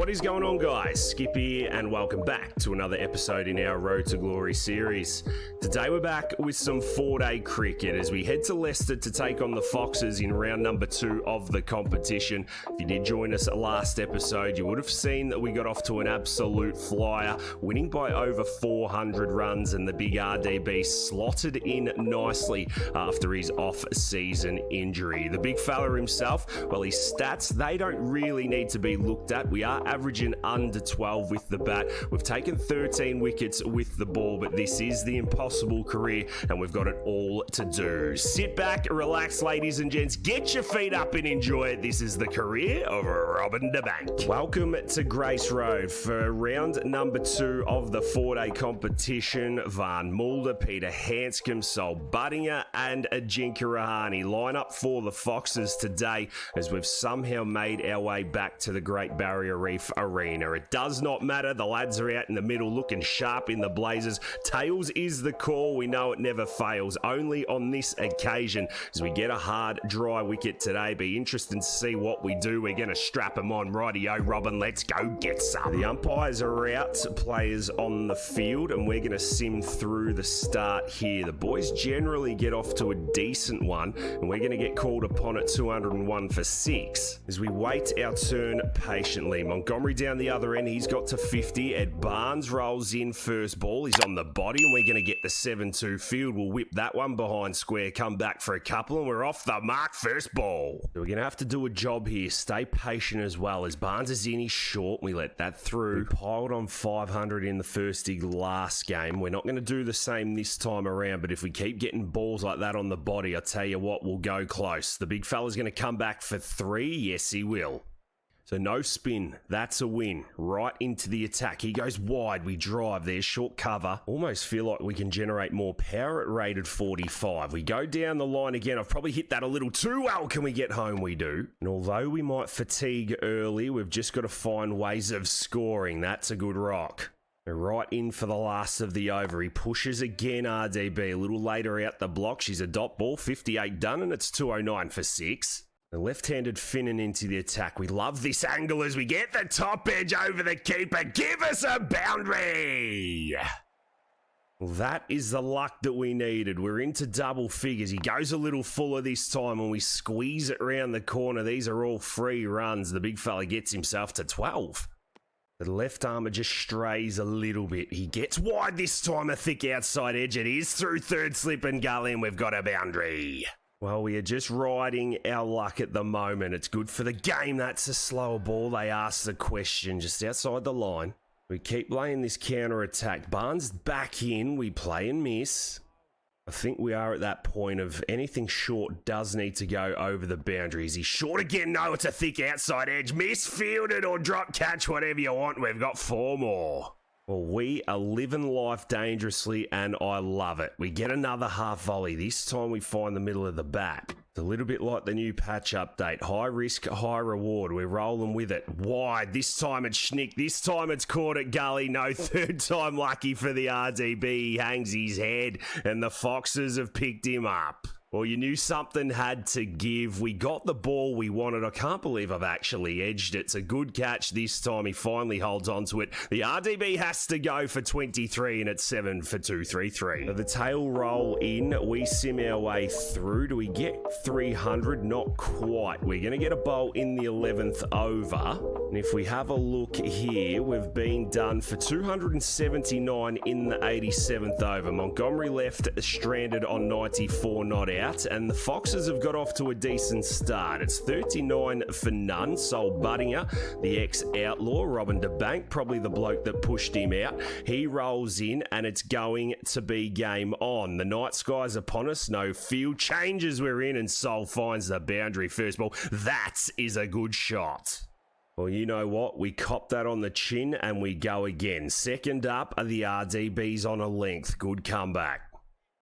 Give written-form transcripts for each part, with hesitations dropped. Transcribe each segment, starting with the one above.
What is going on, guys? Skip here and welcome back to another episode in our Road to Glory series. Today we're back with some 4-day cricket as we head to Leicester to take on the Foxes in round number 2 of the competition. If you did join us last episode, you would have seen that we got off to an absolute flyer, winning by over 400 runs, and the big RDB slotted in nicely after his off-season injury. The big fella himself, well, his stats, they don't really need to be looked at. We are averaging under 12 with the bat. We've taken 13 wickets with the ball, but this is the impossible career and we've got it all to do. Sit back, relax, ladies and gents, get your feet up and enjoy it. This is the career of Robin de Bank. Welcome to Grace Road for round number 2 of the 4-day competition. Van Mulder, Peter Hanscom, Sol Buttinger and Ajinkya Rahane line up for the Foxes today as we've somehow made our way back to the Great Barrier Reef Arena. It does not matter, the lads are out in the middle looking sharp in the blazers. Tails is the call, we know it never fails, only on this occasion as we get a hard dry wicket today. Be interesting to see what we do. We're going to strap them on. Rightio Robin, let's go get some. The umpires are out, players on the field, and we're going to sim through the start here. The boys generally get off to a decent one and we're going to get called upon at 201 for 6 as we wait our turn patiently. Montgomery down the other end, he's got to 50. Ed Barnes rolls in first ball, he's on the body and we're going to get the 7-2 field. We'll whip that one behind square, come back for a couple and we're off the mark first ball. So we're going to have to do a job here, stay patient as well as Barnes is in, he's short, we let that through. We piled on 500 in the first dig last game. We're not going to do the same this time around, but if we keep getting balls like that on the body, I tell you what, we'll go close. The big fella's going to come back for 3, yes he will. So no spin, that's a win. Right into the attack, he goes wide, we drive, there's short cover. Almost feel like we can generate more power at rated 45. We go down the line again, I've probably hit that a little too well. Can we get home? We do. And although we might fatigue early, we've just got to find ways of scoring. That's a good rock. Right in for the last of the over. He pushes again, RDB. A little later out the block. She's a dot ball. 58 done, and it's 209 for 6. The left-handed Finnan into the attack. We love this angle as we get the top edge over the keeper. Give us a boundary! Well, that is the luck that we needed. We're into double figures. He goes a little fuller this time and we squeeze it around the corner. These are all free runs. The big fella gets himself to 12. The left armour just strays a little bit. He gets wide this time, a thick outside edge. It is through third slip and gully and we've got a boundary. Well, we are just riding our luck at the moment. It's good for the game. That's a slower ball. They ask the question just outside the line. We keep laying this counter attack. Barnes back in. We play and miss. I think we are at that point of anything short does need to go over the boundary. Is he short again? No, it's a thick outside edge. Misfielded or drop catch, whatever you want. We've got 4 more. Well, we are living life dangerously and I love it. We get another half volley. This time we find the middle of the bat. It's a little bit like the new patch update. High risk, high reward. We're rolling with it. Wide. This time it's schnick. This time it's caught at gully. No, third time lucky for the RDB. He hangs his head and the Foxes have picked him up. Well, you knew something had to give. We got the ball we wanted. I can't believe I've actually edged it. It's a good catch this time. He finally holds on to it. The RDB has to go for 23 and it's 7 for 233. The tail roll in. We sim our way through. Do we get 300? Not quite. We're going to get a bowl in the 11th over. And if we have a look here, we've been done for 279 in the 87th over. Montgomery left stranded on 94, not out. And the Foxes have got off to a decent start. It's 39 for none. Sol Buttinger, the ex-outlaw, Robin de Bank, probably the bloke that pushed him out. He rolls in and it's going to be game on. The night sky's upon us. No field changes. We're in and Sol finds the boundary first ball. That is a good shot. Well, you know what? We cop that on the chin and we go again. Second up are the RDBs on a length. Good comeback.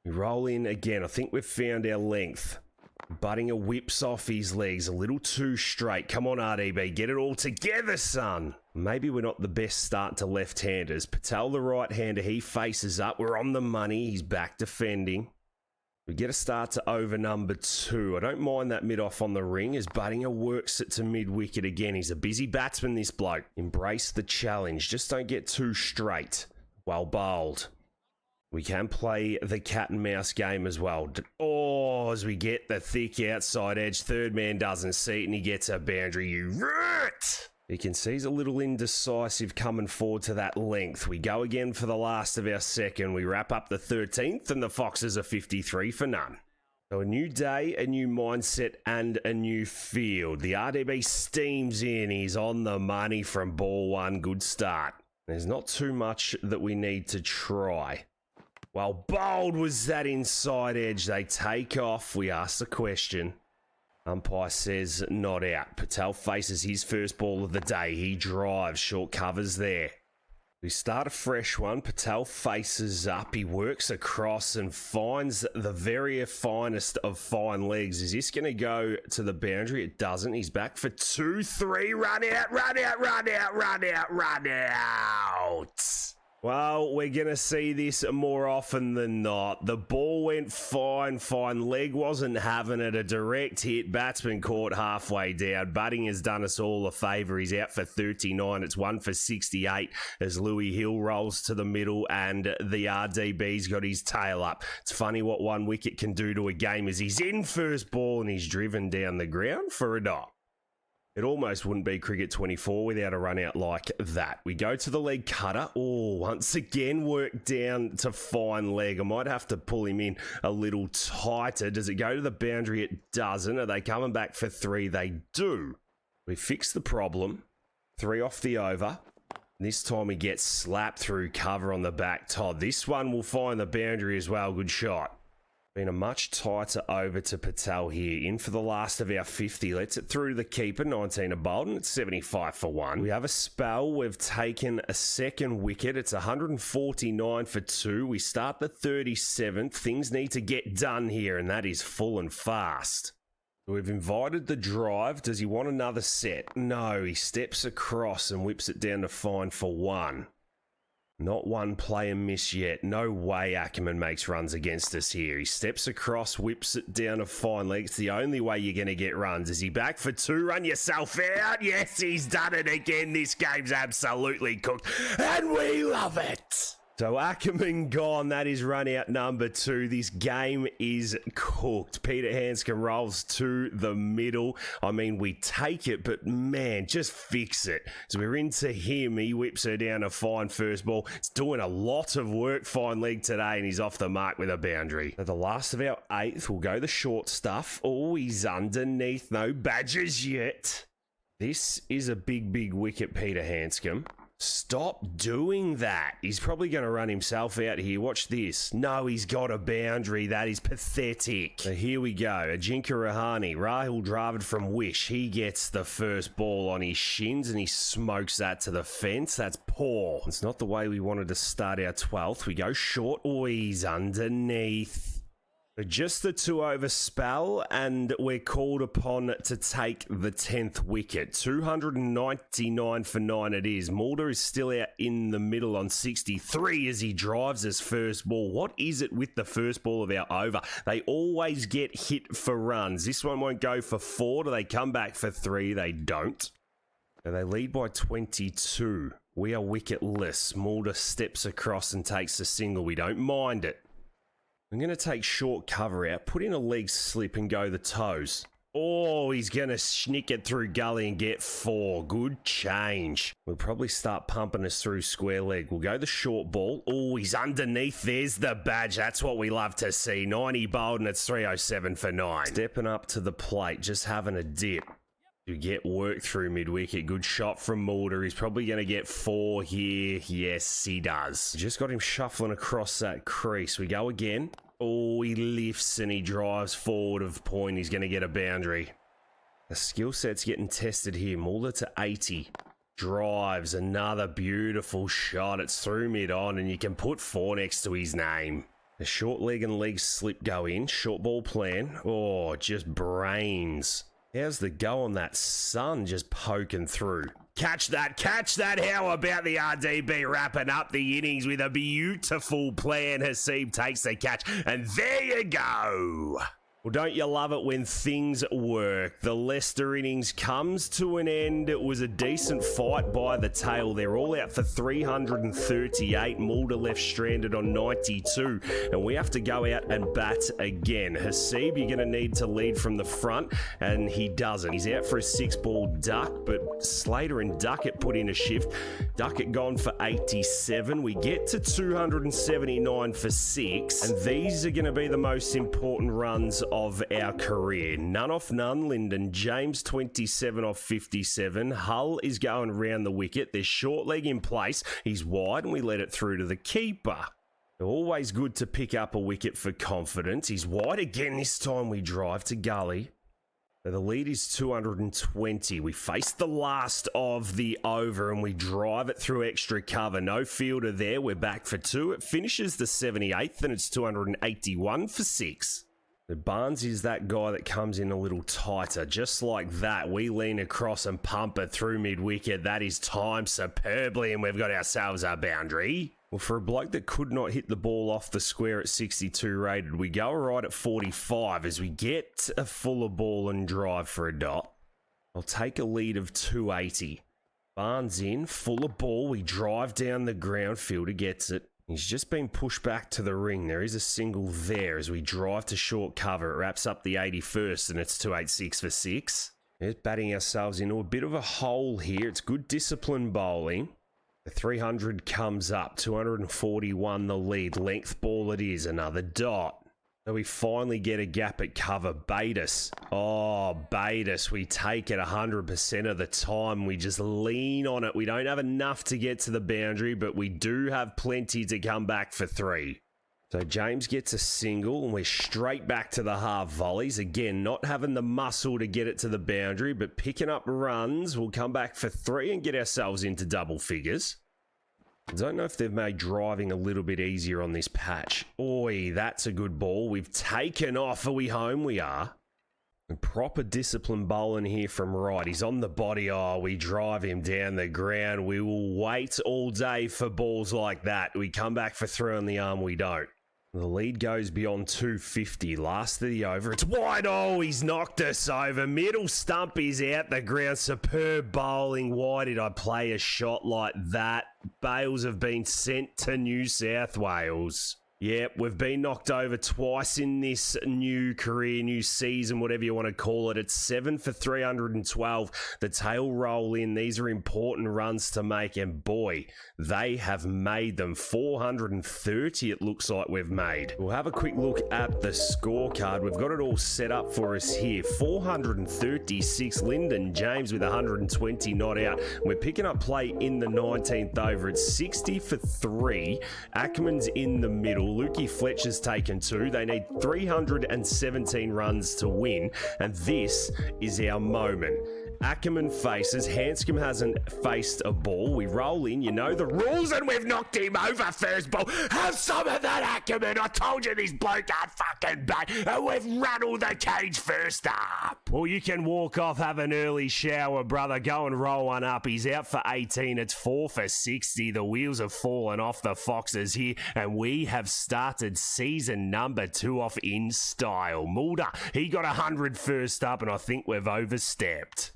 We roll in again. I think we've found our length. Buttinger whips off his legs a little too straight. Come on, RDB. Get it all together, son. Maybe we're not the best start to left-handers. Patel, the right-hander, he faces up. We're on the money. He's back defending. We get a start to over number 2. I don't mind that mid-off on the ring as Buttinger works it to mid-wicket again. He's a busy batsman, this bloke. Embrace the challenge. Just don't get too straight. Well bowled. We can play the cat and mouse game as well. Oh, as we get the thick outside edge. Third man doesn't see it and he gets a boundary. You root! You can see he's a little indecisive coming forward to that length. We go again for the last of our second. We wrap up the 13th and the Foxes are 53 for none. So a new day, a new mindset and a new field. The RDB steams in. He's on the money from ball 1. Good start. There's not too much that we need to try. Well, bold was that inside edge. They take off. We ask the question. Umpire says not out. Patel faces his first ball of the day. He drives. Short covers there. We start a fresh one. Patel faces up. He works across and finds the very finest of fine legs. Is this going to go to the boundary? It doesn't. He's back for 2-3. Run out, run out, run out, run out, run out. Well, we're going to see this more often than not. The ball went fine. Leg wasn't having it. A direct hit. Batsman caught halfway down. Butting has done us all a favour. He's out for 39. It's 1 for 68 as Louis Hill rolls to the middle and the RDB's got his tail up. It's funny what 1 wicket can do to a game as he's in first ball and he's driven down the ground for a dot. It almost wouldn't be cricket 24 without a run out like that. We go to the leg cutter. Oh, once again, work down to fine leg. I might have to pull him in a little tighter. Does it go to the boundary? It doesn't. Are they coming back for 3? They do. We fix the problem. 3 off the over. This time he gets slapped through cover on the back, Todd. This one will find the boundary as well. Good shot. Been a much tighter over to Patel here. In for the last of our 50. Lets it through to the keeper. 19 of Bolton. It's 75 for 1. We have a spell. We've taken a second wicket. It's 149 for 2. We start the 37th. Things need to get done here, and that is full and fast. We've invited the drive. Does he want another set? No. He steps across and whips it down to fine for 1. Not one play and miss yet. No way Ackerman makes runs against us here. He steps across, whips it down to fine leg. It's the only way you're going to get runs. Is he back for 2? Run yourself out. Yes, he's done it again. This game's absolutely cooked. And we love it. So Ackerman gone. That is run out number 2. This game is cooked. Peter Handscomb rolls to the middle. I mean, we take it, but man, just fix it. So we're into him. He whips her down a fine first ball. It's doing a lot of work, fine leg today, and he's off the mark with a boundary. So the last of our 8th will go the short stuff. Oh, he's underneath. No badges yet. This is a big, big wicket, Peter Handscomb. Stop doing that. He's probably going to run himself out here. Watch this. No, he's got a boundary. That is pathetic. So here we go. Ajinkya Rahane. Rahul Dravid from Wish. He gets the first ball on his shins and he smokes that to the fence. That's poor. It's not the way we wanted to start our 12th. We go short. Oh, he's underneath. Just the 2 over spell, and we're called upon to take the 10th wicket. 299 for 9 it is. Mulder is still out in the middle on 63 as he drives his first ball. What is it with the first ball of our over? They always get hit for runs. This one won't go for 4. Do they come back for 3? They don't. And they lead by 22. We are wicketless. Mulder steps across and takes a single. We don't mind it. I'm going to take short cover out, put in a leg slip and go the toes. Oh, he's going to snick it through gully and get 4. Good change. We'll probably start pumping us through square leg. We'll go the short ball. Oh, he's underneath. There's the badge. That's what we love to see. 90 bowled and it's 307 for 9. Stepping up to the plate, just having a dip. To get work through mid-wicket. Good shot from Mulder. He's probably going to get 4 here. Yes, he does. Just got him shuffling across that crease. We go again. Oh, he lifts and he drives forward of point. He's going to get a boundary. The skill set's getting tested here. Mulder to 80. Drives. Another beautiful shot. It's through mid-on and you can put 4 next to his name. The short leg and leg slip go in. Short ball plan. Oh, just brains. How's the go on that sun just poking through? Catch that, catch that. How about the RDB wrapping up the innings with a beautiful plan? Haseeb takes the catch, and there you go. Well, don't you love it when things work? The Leicester innings comes to an end. It was a decent fight by the tail. They're all out for 338. Mulder left stranded on 92. And we have to go out and bat again. Haseeb, you're going to need to lead from the front. And he doesn't. He's out for a 6-ball duck. But Slater and Duckett put in a shift. Duckett gone for 87. We get to 279 for 6. And these are going to be the most important runs of our career. None off none, Lyndon. James 27 off 57. Hull is going round the wicket. There's short leg in place. He's wide and we let it through to the keeper. Always good to pick up a wicket for confidence. He's wide again. This time we drive to gully. So the lead is 220. We face the last of the over and we drive it through extra cover. No fielder there. We're back for 2. It finishes the 78th and it's 281 for 6. Barnes is that guy that comes in a little tighter. Just like that, we lean across and pump it through mid-wicket. That is timed superbly, and we've got ourselves our boundary. Well, for a bloke that could not hit the ball off the square at 62 rated, we go right at 45 as we get a fuller ball and drive for a dot. I'll take a lead of 280. Barnes in, fuller ball. We drive down the ground. Fielder gets it. He's just been pushed back to the ring. There is a single there as we drive to short cover. It wraps up the 81st and it's 286 for 6. Just batting ourselves into a bit of a hole here. It's good discipline bowling. The 300 comes up. 241 the lead. Length ball it is. Another dot. So we finally get a gap at cover. Batis. Oh, Batis. We take it 100% of the time. We just lean on it. We don't have enough to get to the boundary, but we do have plenty to come back for 3. So James gets a single, and we're straight back to the half volleys. Again, not having the muscle to get it to the boundary, but picking up runs. We'll come back for 3 and get ourselves into double figures. I don't know if they've made driving a little bit easier on this patch. Oi, that's a good ball. We've taken off. Are we home? We are. And proper discipline bowling here from right. He's on the body. Oh, we drive him down the ground. We will wait all day for balls like that. We come back for 3 on the arm. We don't. The lead goes beyond 250. Last of the over. It's wide. Oh, he's knocked us over. Middle stump is out the ground. Superb bowling. Why did I play a shot like that? Bales have been sent to New South Wales. Yep, we've been knocked over twice in this new career, new season, whatever you want to call it. It's 7 for 312. The tail roll in. These are important runs to make, and boy, they have made them. 430 it looks like we've made. We'll have a quick look at the scorecard. We've got it all set up for us here. 436. Lyndon James with 120 not out. We're picking up play in the 19th over. It's 60 for 3. Ackerman's in the middle. Lukey Fletcher's taken 2. They need 317 runs to win, and this is our moment. Ackerman faces. Hanscom hasn't faced a ball. We roll in. You know the rules, and we've knocked him over first ball. Have some of that, Ackerman. I told you this bloke can't fucking bat, and we've rattled the cage first up. Well, you can walk off, have an early shower, brother. Go and roll one up. He's out for 18. It's 4 for 60. The wheels have fallen off the Foxes here, and we have started season number 2 off in style. Mulder, he got 100 first up, and I think we've overstepped.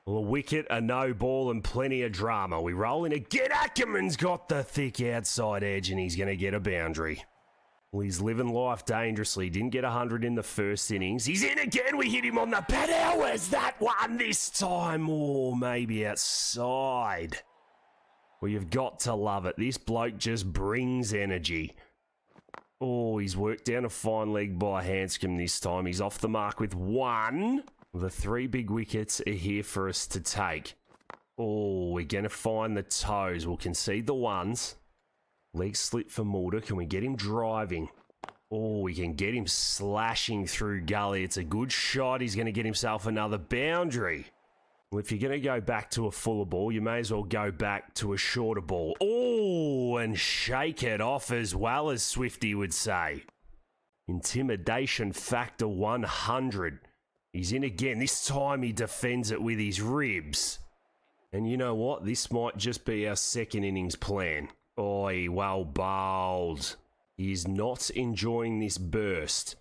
Well, a wicket, a no ball, and plenty of drama. We roll in again. Ackerman's got the thick outside edge, and he's going to get a boundary. Well, he's living life dangerously. Didn't get 100 in the first innings. He's in again. We hit him on the pad. How was that one this time? Or maybe outside. Well, you've got to love it. This bloke just brings energy. Oh, he's worked down a fine leg by Hanscom this time. He's off the mark with 1. The 3 big wickets are here for us to take. Oh, we're going to find the toes. We'll concede the 1s. Leg slit for Mulder. Can we get him driving? Oh, we can get him slashing through gully. It's a good shot. He's going to get himself another boundary. Well, if you're going to go back to a fuller ball, you may as well go back to a shorter ball. Oh, and shake it off as well, as Swifty would say. Intimidation factor 100. He's in again. This time he defends it with his ribs. And you know what? This might just be our second innings plan. Oi, well bowled. He's not enjoying this burst.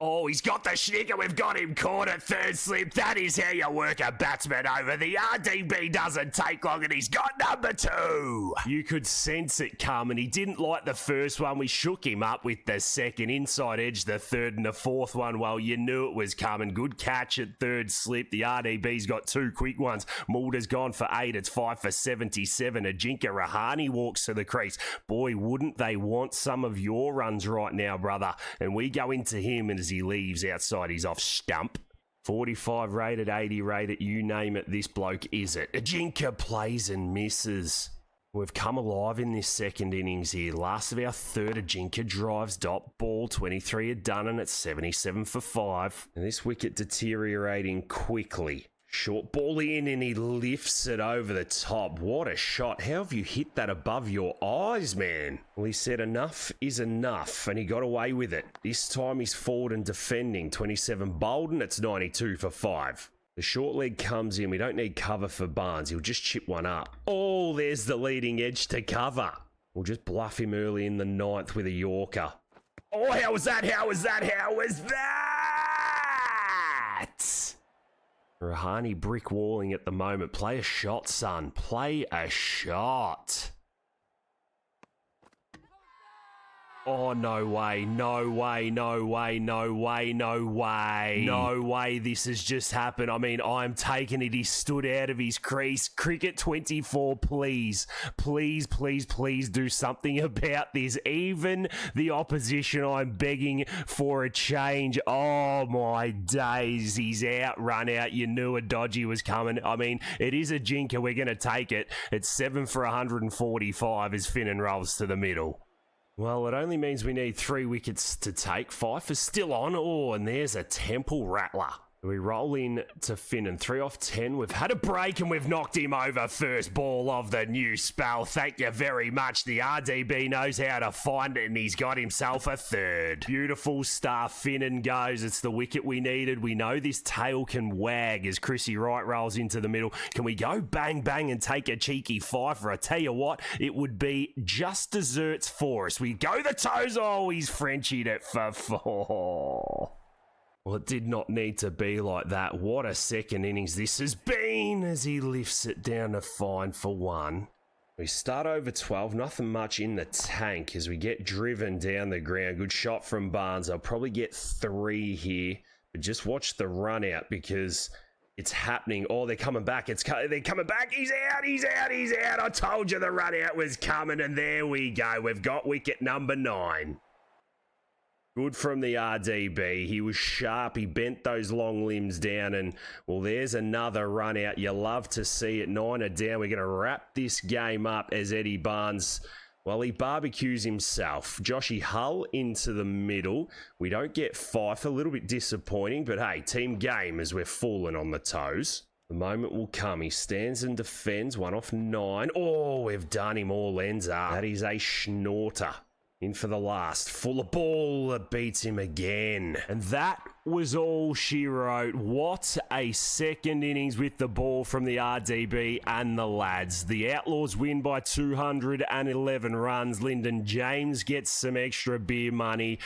Oh, he's got the schnicker. We've got him caught at third slip. That is how you work a batsman over. The RDB doesn't take long, and he's got number 2. You could sense it coming. He didn't like the first one. We shook him up with the second. Inside edge, the third and the fourth one. Well, you knew it was coming. Good catch at third slip. The RDB's got 2 quick ones. Mulder's gone for 8. It's 5 for 77. Ajinka Rahane walks to the crease. Boy, wouldn't they want some of your runs right now, brother? And we go into him, and as he leaves outside his off stump. 45 rated, 80 rated, you name it, this bloke is it. Ajinka plays and misses. We've come alive in this second innings here. Last of our third, Ajinka drives dot ball. 23 are done, and it's 77 for 5. And this wicket deteriorating quickly. Short ball in, and he lifts it over the top. What a shot. How have you hit that above your eyes, man? Well, he said enough is enough, and he got away with it. This time he's forward and defending. 27 bowled, and it's 92 for 5. The short leg comes in. We don't need cover for Barnes. He'll just chip one up. Oh, there's the leading edge to cover. We'll just bluff him early in the 9th with a Yorker. Oh, how was that? How was that? How was that? Rahane brick walling at the moment. Play a shot, son. Play a shot. Oh, no way, no way, no way, no way, no way. No way this has just happened. I mean, I'm taking it. He stood out of his crease. Cricket 24, please. Please, please, please do something about this. Even the opposition, I'm begging for a change. Oh, my days. He's out, run out. You knew a dodgy was coming. I mean, it is Ajinka. We're going to take it. It's 7 for 145 as Finnan rolls to the middle. Well, it only means we need 3 wickets to take. Fife is still on. Oh, and there's a temple rattler. We roll in to Finnan. 3 off 10. We've had a break and we've knocked him over. First ball of the new spell. Thank you very much. The RDB knows how to find it, and he's got himself a 3rd. Beautiful start. Finnan goes. It's the wicket we needed. We know this tail can wag as Chrissy Wright rolls into the middle. Can we go bang, bang and take a cheeky fifer? I tell you what, it would be just desserts for us. We go the toes. Oh, he's Frenchied it for 4. Well, it did not need to be like that. What a second innings this has been as he lifts it down to fine for 1. We start over 12. Nothing much in the tank as we get driven down the ground. Good shot from Barnes. I'll probably get 3 here. But just watch the run out because it's happening. Oh, they're coming back. They're coming back. He's out. He's out. He's out. I told you the run out was coming. And there we go. We've got wicket number 9. Good from the RDB. He was sharp. He bent those long limbs down. And, well, there's another run out. You love to see it. 9 are down. We're going to wrap this game up as Eddie Barnes, well, he barbecues himself. Joshy Hull into the middle. We don't get Fife. A little bit disappointing. But, hey, team game as we're falling on the toes. The moment will come. He stands and defends. 1 off 9. Oh, we've done him all ends up. That is a schnorter. In for the last. Full of ball that beats him again. And that was all she wrote. What a second innings with the ball from the RDB and the lads. The Outlaws win by 211 runs. Lyndon James gets some extra beer money.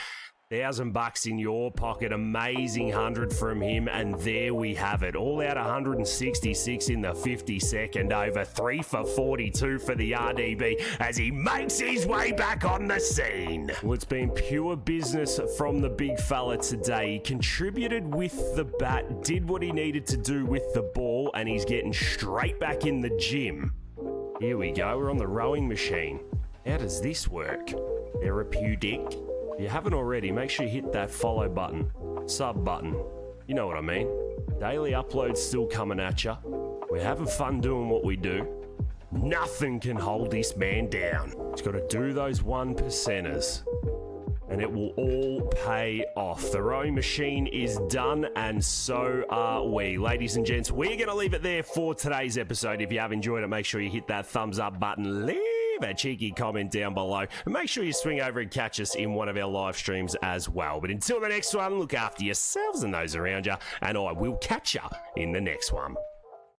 $1,000 in your pocket. Amazing 100 from him. And there we have it. All out 166 in the 52nd over. 3 for 42 for the RDB as he makes his way back on the scene. Well, it's been pure business from the big fella today. He contributed with the bat, did what he needed to do with the ball, and he's getting straight back in the gym. Here we go. We're on the rowing machine. How does this work? Therapeutic. If you haven't already, make sure you hit that follow button, sub button. You know what I mean. Daily uploads still coming at ya. We're having fun doing what we do. Nothing can hold this man down. He's got to do those 1%ers. And it will all pay off. The rowing machine is done, and so are we. Ladies and gents, we're going to leave it there for today's episode. If you have enjoyed it, make sure you hit that thumbs up button. leave a cheeky comment down below. And make sure you swing over and catch us in one of our live streams as well. But until the next one, look after yourselves and those around you, and I will catch you in the next one.